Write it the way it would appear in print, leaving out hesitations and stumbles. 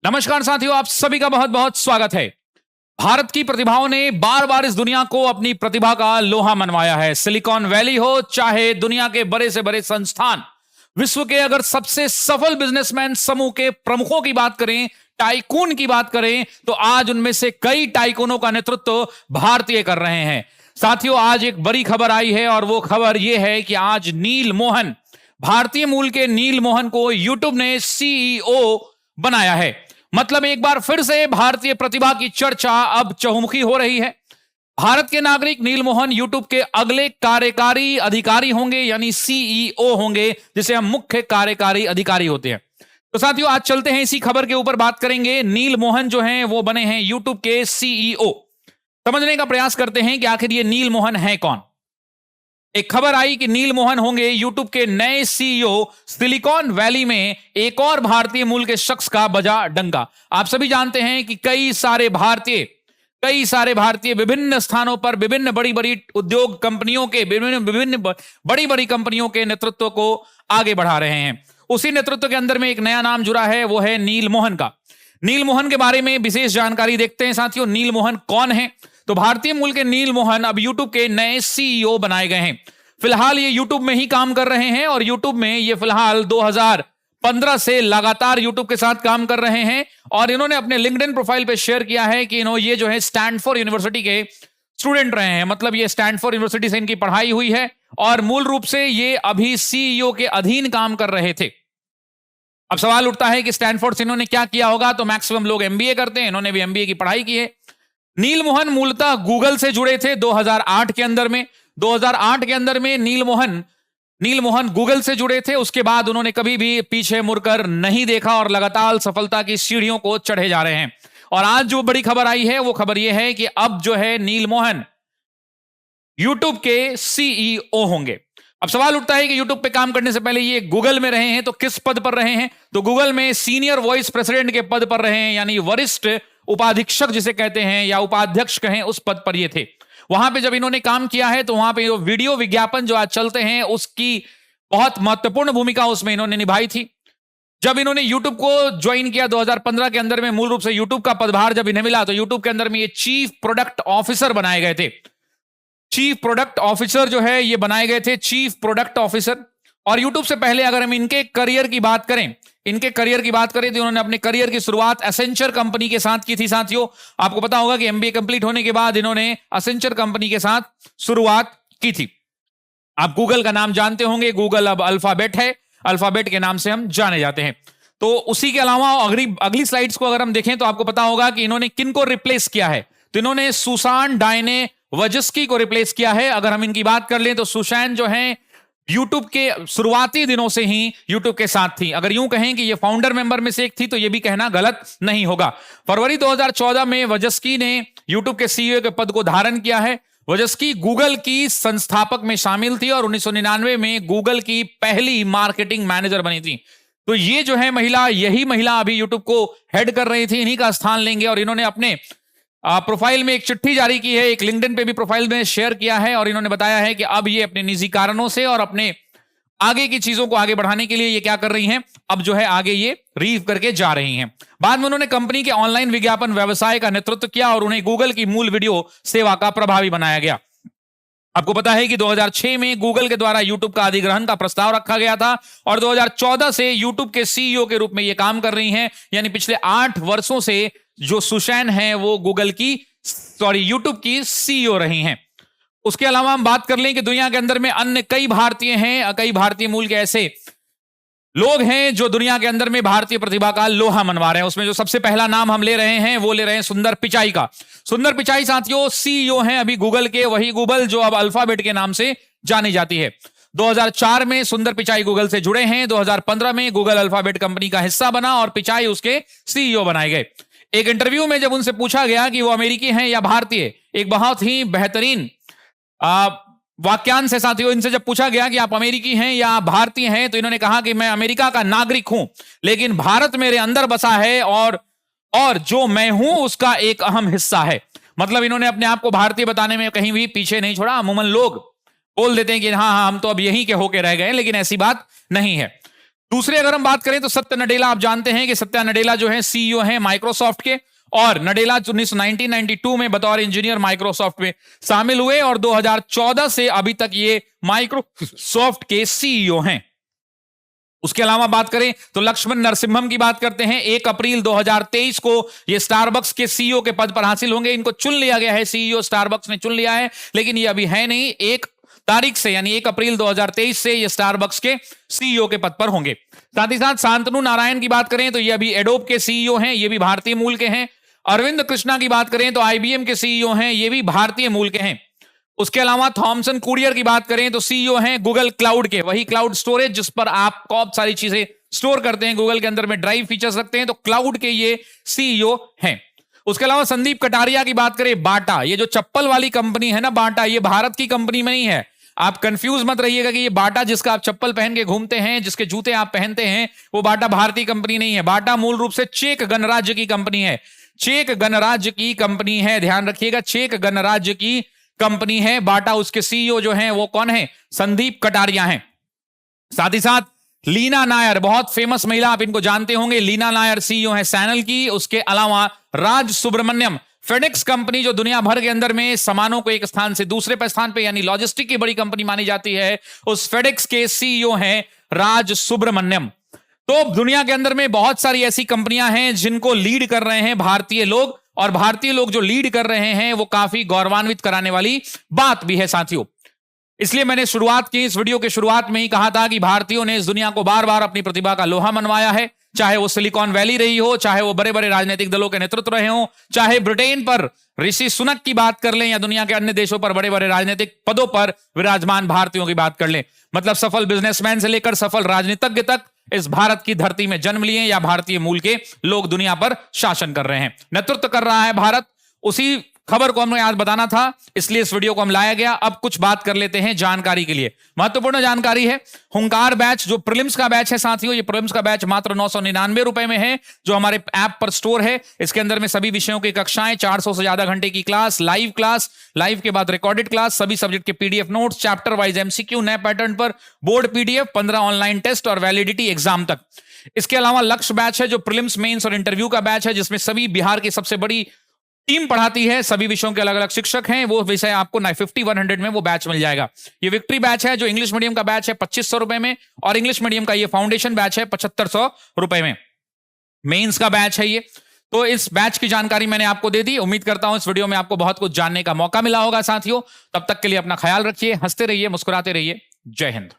नमस्कार साथियों, आप सभी का बहुत बहुत स्वागत है। भारत की प्रतिभाओं ने बार बार इस दुनिया को अपनी प्रतिभा का लोहा मनवाया है। सिलिकॉन वैली हो चाहे दुनिया के बड़े से बड़े संस्थान, विश्व के अगर सबसे सफल बिजनेसमैन समूह के प्रमुखों की बात करें, टाइकून की बात करें, तो आज उनमें से कई टाइकूनों का नेतृत्व भारतीय कर रहे हैं। साथियों, आज एक बड़ी खबर आई है और वो खबर यह है कि आज नील मोहन, भारतीय मूल के नील मोहन को यूट्यूब ने सीईओ बनाया है। मतलब एक बार फिर से भारतीय प्रतिभा की चर्चा अब चहुमुखी हो रही है। भारत के नागरिक नील मोहन यूट्यूब के अगले कार्यकारी अधिकारी होंगे, यानी सीईओ होंगे, जिसे हम मुख्य कार्यकारी अधिकारी होते हैं। तो साथियों, आज चलते हैं इसी खबर के ऊपर बात करेंगे। नील मोहन जो हैं वो बने हैं यूट्यूब के सीईओ। समझने का प्रयास करते हैं कि आखिर ये नील मोहन है कौन। एक खबर आई कि नील मोहन होंगे यूट्यूब के नए सीईओ। सिलिकॉन वैली में एक और भारतीय मूल के शख्स का बजा डंका। आप सभी जानते हैं कि कई सारे भारतीय विभिन्न स्थानों पर विभिन्न बड़ी बड़ी उद्योग कंपनियों के विभिन्न बड़ी बड़ी कंपनियों के नेतृत्व को आगे बढ़ा रहे हैं। उसी नेतृत्व के अंदर में एक नया नाम जुड़ा है, वो है नील मोहन का। नील मोहन के बारे में विशेष जानकारी देखते हैं साथियों। नील मोहन कौन है? तो भारतीय मूल के नील मोहन अब यूट्यूब के नए सीईओ बनाए गए हैं। फिलहाल ये यूट्यूब में ही काम कर रहे हैं और यूट्यूब में ये फिलहाल 2015 से लगातार यूट्यूब के साथ काम कर रहे हैं। और इन्होंने अपने लिंक्डइन प्रोफाइल पे शेयर किया है कि ये जो है स्टैनफोर्ड यूनिवर्सिटी के स्टूडेंट रहे हैं। मतलब ये स्टैनफोर्ड यूनिवर्सिटी से इनकी पढ़ाई हुई है और मूल रूप से ये अभी सीईओ के अधीन काम कर रहे थे। अब सवाल उठता है कि स्टैनफोर्ड से इन्होंने क्या किया होगा। तो मैक्सिमम लोग एमबीए करते हैं, इन्होंने भी एमबीए की पढ़ाई की है। नील मोहन मूलतः गूगल से जुड़े थे 2008 के अंदर में। 2008 के अंदर में नील मोहन गूगल से जुड़े थे। उसके बाद उन्होंने कभी भी पीछे मुड़कर नहीं देखा और लगातार सफलता की सीढ़ियों को चढ़े जा रहे हैं। और आज जो बड़ी खबर आई है वो खबर यह है कि अब जो है नील मोहन यूट्यूब के सीईओ होंगे। अब सवाल उठता है कि यूट्यूब पे काम करने से पहले ये गूगल में रहे हैं, तो किस पद पर रहे हैं? तो गूगल में सीनियर वाइस प्रेसिडेंट के पद पर रहे हैं, यानी वरिष्ठ उपाधीक्षक जिसे कहते हैं या उपाध्यक्ष कहें, उस पद पर ये थे। वहां पे जब इन्होंने काम किया है तो वहां पे वीडियो विज्ञापन जो आज चलते हैं उसकी बहुत महत्वपूर्ण भूमिका उसमें इन्होंने निभाई थी। जब इन्होंने यूट्यूब को ज्वाइन किया 2015 के अंदर में, मूल रूप से यूट्यूब का पदभार जब इन्हें मिला तो यूट्यूब के अंदर में ये चीफ प्रोडक्ट ऑफिसर बनाए गए थे। चीफ प्रोडक्ट ऑफिसर जो है ये बनाए गए थे, चीफ प्रोडक्ट ऑफिसर। और यूट्यूब से पहले अगर हम इनके करियर की बात करें तो इन्होंने अपने करियर की शुरुआत एसेंचर कंपनी के साथ की थी। साथियों, आपको पता होगा कि एमबीए कंप्लीट होने के बाद इन्होंने एसेंचर कंपनी के साथ शुरुआत की थी। आप गूगल का नाम जानते होंगे, गूगल अब अल्फाबेट है, अल्फाबेट के नाम से हम जाने जाते हैं। तो उसी के अलावा अगली स्लाइड्स को अगर हम देखें तो आपको पता होगा कि इन्होंने किनको रिप्लेस किया है। तो इन्होंने सुसान डायने वजस्की को रिप्लेस किया है। अगर हम इनकी बात कर लें तो सुसान जो है यूट्यूब के शुरुआती दिनों से ही यूट्यूब के साथ थी। अगर यूं कहें कि ये फाउंडर मेंबर में से एक थी तो ये भी कहना गलत नहीं होगा। फरवरी 2014 में वजस्की ने यूट्यूब के सीईओ के पद को धारण किया है। वजस्की गूगल की संस्थापक में शामिल थी और 1999 में गूगल की पहली मार्केटिंग मैनेजर बनी थी। तो ये जो है यही महिला अभी यूट्यूब को हेड कर रही थी, इन्हीं का स्थान लेंगे। और इन्होंने अपने प्रोफाइल में एक चिट्ठी जारी की है, एक लिंक्डइन पे भी प्रोफाइल में शेयर किया है और इन्होंने बताया है कि अब ये अपने निजी कारणों से और अपने आगे की चीजों को आगे बढ़ाने के लिए ये क्या कर रही हैं, अब जो है आगे ये लीव करके जा रही हैं। बाद में उन्होंने कंपनी के ऑनलाइन विज्ञापन व्यवसाय का नेतृत्व किया और उन्हें गूगल की मूल वीडियो सेवा का प्रभावी बनाया गया। आपको पता है कि 2006 में गूगल के द्वारा यूट्यूब का अधिग्रहण का प्रस्ताव रखा गया था और 2014 से यूट्यूब के सीईओ के रूप में ये काम कर रही हैं। यानी पिछले 8 वर्षों से जो सुशैन है वो यूट्यूब की सीईओ रही हैं। उसके अलावा हम बात कर लें कि दुनिया के अंदर में अन्य कई भारतीय मूल के ऐसे लोग हैं जो दुनिया के अंदर में भारतीय प्रतिभा का लोहा मनवा रहे हैं। उसमें जो सबसे पहला नाम हम ले रहे हैं सुंदर पिचाई का। सुंदर पिचाई साथियों सीईओ हैं अभी गूगल के, वही गूगल जो अब अल्फाबेट के नाम से जानी जाती है। 2004 में सुंदर पिचाई गूगल से जुड़े हैं। 2015 में गूगल अल्फाबेट कंपनी का हिस्सा बना और पिचाई उसके सीईओ बनाए गए। एक इंटरव्यू में जब उनसे पूछा गया कि वो अमेरिकी हैं या भारतीय, एक बहुत ही बेहतरीन वाक्यांश है साथियों। इनसे जब पूछा गया कि आप अमेरिकी हैं या भारतीय हैं तो इन्होंने कहा कि मैं अमेरिका का नागरिक हूं, लेकिन भारत मेरे अंदर बसा है और जो मैं हूं उसका एक अहम हिस्सा है। मतलब इन्होंने अपने आप को भारतीय बताने में कहीं भी पीछे नहीं छोड़ा। अमूमन लोग बोल देते हैं कि हाँ हम तो अब यहीं के होके रह गए, लेकिन ऐसी बात नहीं है। दूसरी अगर हम बात करें तो सत्य नडेला, आप जानते हैं कि सत्या नडेला जो है सीईओ हैं माइक्रोसॉफ्ट के, और नडेला 1992 में बतौर इंजीनियर माइक्रोसॉफ्ट में शामिल हुए और 2014 से अभी तक ये माइक्रोसॉफ्ट के सीईओ हैं। उसके अलावा बात करें तो लक्ष्मण नरसिम्हम की बात करते हैं। 1 अप्रैल 2023 को ये स्टारबक्स के सीईओ के पद पर हासिल होंगे। इनको चुन लिया गया है, सीईओ स्टारबक्स ने चुन लिया है, लेकिन ये अभी है नहीं। 1 तारीख से यानी 1 अप्रैल 2023 से ये स्टारबक्स के सीईओ के पद पर होंगे। साथ ही साथ शांतनु नारायण की बात करें तो ये अभी एडोब के सीईओ हैं, ये भी भारतीय मूल के हैं। अरविंद कृष्णा की बात करें तो आईबीएम के सीईओ हैं, ये भी भारतीय मूल के हैं। उसके अलावा थॉमसन कुरियर की बात करें तो सीईओ हैं गूगल क्लाउड के, वही क्लाउड स्टोरेज जिस पर आप बहुत सारी चीजें स्टोर करते हैं, गूगल के अंदर में ड्राइव फीचर्स रखते हैं, तो क्लाउड के ये सीईओ हैं। उसके अलावा संदीप कटारिया की बात करें, बाटा, ये जो चप्पल वाली कंपनी है ना बाटा, ये भारत की कंपनी में नहीं है। आप कंफ्यूज मत रहिएगा कि ये बाटा जिसका आप चप्पल पहन के घूमते हैं, जिसके जूते आप पहनते हैं, वो बाटा भारतीय कंपनी नहीं है। बाटा मूल रूप से चेक गणराज्य की कंपनी है, चेक गणराज्य की कंपनी है, ध्यान रखिएगा, चेक गणराज्य की कंपनी है बाटा। उसके सीईओ जो हैं वो कौन है? संदीप कटारिया हैं। साथ ही साथ लीना नायर, बहुत फेमस महिला, आप इनको जानते होंगे, लीना नायर सीईओ है सैनल की। उसके अलावा राज सुब्रमण्यम, फेडेक्स कंपनी जो दुनिया भर के अंदर में सामानों को एक स्थान से दूसरे पर स्थान पे यानी लॉजिस्टिक की बड़ी कंपनी मानी जाती है, उस फेडेक्स के सीईओ हैं राज सुब्रमण्यम। तो दुनिया के अंदर में बहुत सारी ऐसी कंपनियां हैं जिनको लीड कर रहे हैं भारतीय लोग, और भारतीय लोग जो लीड कर रहे हैं वो काफी गौरवान्वित कराने वाली बात भी है साथियों। इसलिए मैंने शुरुआत की, इस वीडियो के शुरुआत में ही कहा था कि भारतीयों ने इस दुनिया को बार बार अपनी प्रतिभा का लोहा मनवाया है, चाहे वो सिलिकॉन वैली रही हो, चाहे वो बड़े बड़े राजनीतिक दलों के नेतृत्व रहे हो, चाहे ब्रिटेन पर ऋषि सुनक की बात कर लें या दुनिया के अन्य देशों पर बड़े बड़े राजनीतिक पदों पर विराजमान भारतीयों की बात कर लें। मतलब सफल बिजनेसमैन से लेकर सफल राजनीतिज्ञ तक इस भारत की धरती में जन्म लिए या भारतीय मूल के लोग दुनिया पर शासन कर रहे हैं, नेतृत्व कर रहा है भारत। उसी खबर को हमें आज बताना था, इसलिए इस वीडियो को हम लाया गया। अब कुछ बात कर लेते हैं जानकारी के लिए, महत्वपूर्ण जानकारी है। हुंकार बैच जो प्रीलिम्स का बैच है साथियों, ये प्रीलिम्स का बैच मात्र 999 रुपए में है, जो हमारे ऐप पर स्टोर है। इसके अंदर में सभी विषयों की कक्षाएं, 400 से ज्यादा घंटे की क्लास, लाइव के बाद रिकॉर्डेड क्लास, सभी सब्जेक्ट के PDF notes, chapter wise MCQ नए पैटर्न पर, बोर्ड पीडीएफ, 15 ऑनलाइन टेस्ट और वैलिडिटी एग्जाम तक। इसके अलावा लक्ष्य बैच है जो प्रीलिम्स, मेंस और इंटरव्यू का बैच है, जिसमें सभी बिहार की सबसे बड़ी टीम पढ़ाती है, सभी विषयों के अलग अलग शिक्षक हैं, वो विषय आपको 5100 में वो बैच मिल जाएगा। ये विक्ट्री बैच है जो इंग्लिश मीडियम का बैच है 2500 रुपए में, और इंग्लिश मीडियम का ये फाउंडेशन बैच है 7500 रुपए में। मेंस का बैच है ये। तो इस बैच की जानकारी मैंने आपको दे दी। उम्मीद करता हूं इस वीडियो में आपको बहुत कुछ जानने का मौका मिला होगा साथियों। तब तक के लिए अपना ख्याल रखिए, हंसते रहिए, मुस्कुराते रहिए। जय हिंद।